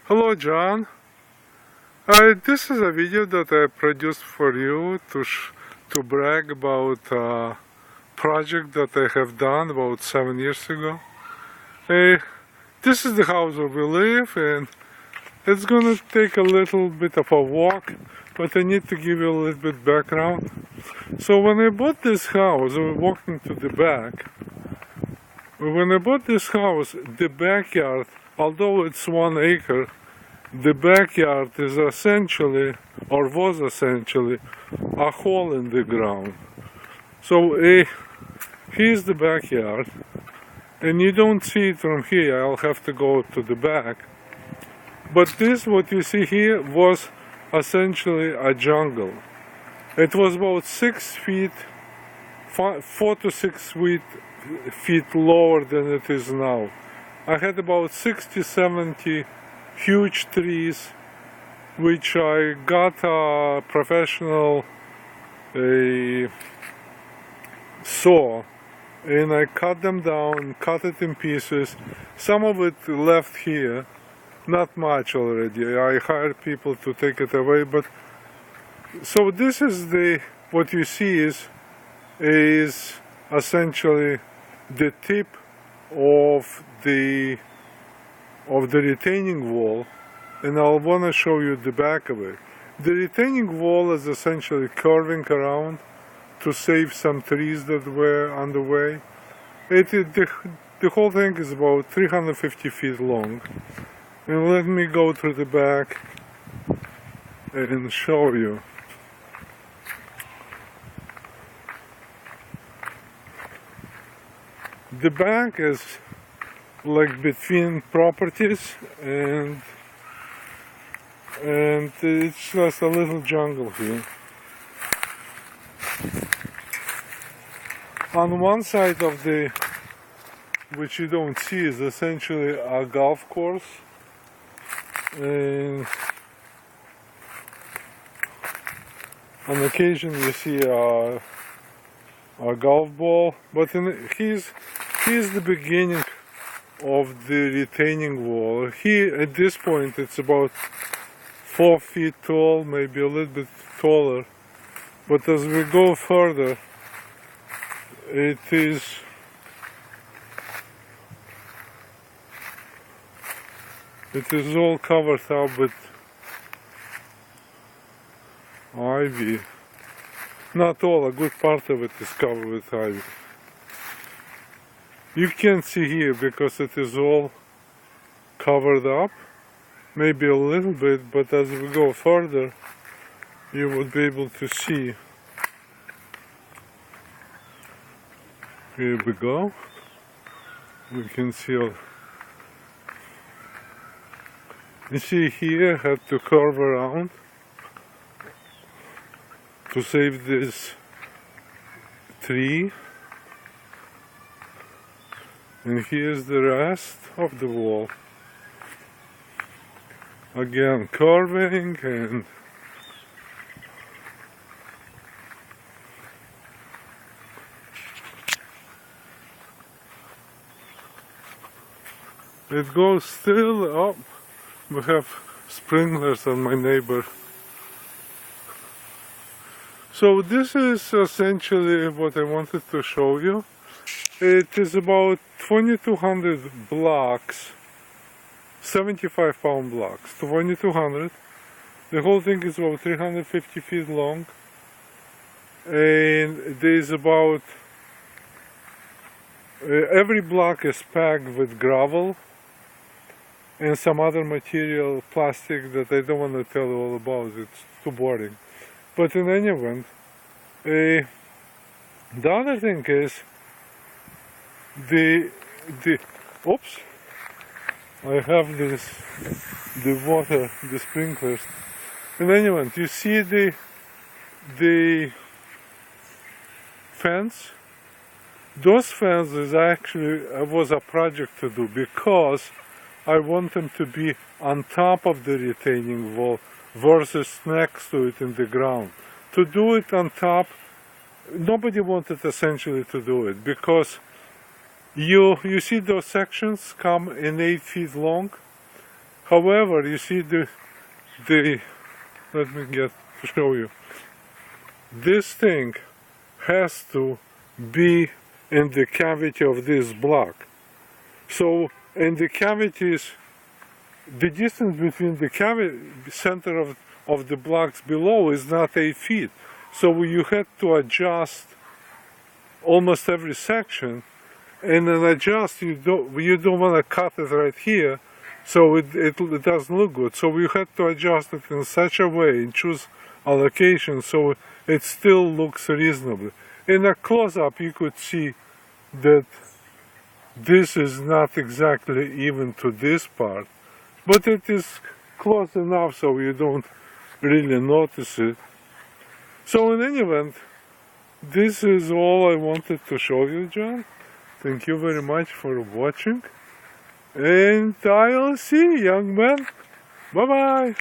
Hello, John. This is a video that I produced for you to brag about a project that I have done about 7 years ago. This is the house where we live, and it's gonna take a little bit of a walk, but I need to give you a little bit background. So when I bought this house, we were walking to the back. When I bought this house, the backyard, although it's 1 acre, the backyard is essentially, or was essentially, a hole in the ground. So here's the backyard, and you don't see it from here. I'll have to go to the back. But this, what you see here, was essentially a jungle. It was about 6 feet, 4 to 6 feet lower than it is now. I had about 60, 70 huge trees, which I got a professional saw, and I cut them down, cut it in pieces. Some of it left here, not much already. I hired people to take it away, but so this is what you see is essentially the tip of the retaining wall, and I'll want to show you the back of it. The retaining wall is essentially curving around to save some trees that were on the way. The whole thing is about 350 feet long. And let me go to the back and show you. The back is like between properties, and it's just a little jungle here. On one side of which you don't see, is essentially a golf course, and on occasion you see a golf ball, but here's the beginning of the retaining wall. Here at this point it's about 4 feet tall, maybe a little bit taller, but as we go further it is all covered up with ivy. Not all, a good part of it is covered with ivy. You can't see here because it is all covered up, maybe a little bit, but as we go further you would be able to see. Here we go. We can see all. You see here, I had to curve around to save this tree. And here's the rest of the wall. Again, curving, and it goes still up. We have sprinklers on my neighbor. So this is essentially what I wanted to show you. It is about 2,200 blocks, 75-pound blocks, 2,200. The whole thing is about 350 feet long, and there's about every block is packed with gravel and some other material, plastic, that I don't want to tell you all about. It's too boring. But in any event, the other thing is oops, I have the water, the sprinklers. In any event, you see the fence? Those fences actually was a project to do, because I want them to be on top of the retaining wall versus next to it in the ground. To do it on top, nobody wanted essentially to do it, because you see those sections come in 8 feet long. However, you see the let me get to show you. This thing has to be in the cavity of this block. So in the cavities, the distance between the center of the blocks below is not 8 feet. So you had to adjust almost every section, and then adjust, you don't want to cut it right here, so it doesn't look good. So you had to adjust it in such a way and choose a location so it still looks reasonable. In a close-up you could see that this is not exactly even to this part, but it is close enough so you don't really notice it. So in any event, this is all I wanted to show you, John. Thank you very much for watching, and I'll see you, young man. Bye bye.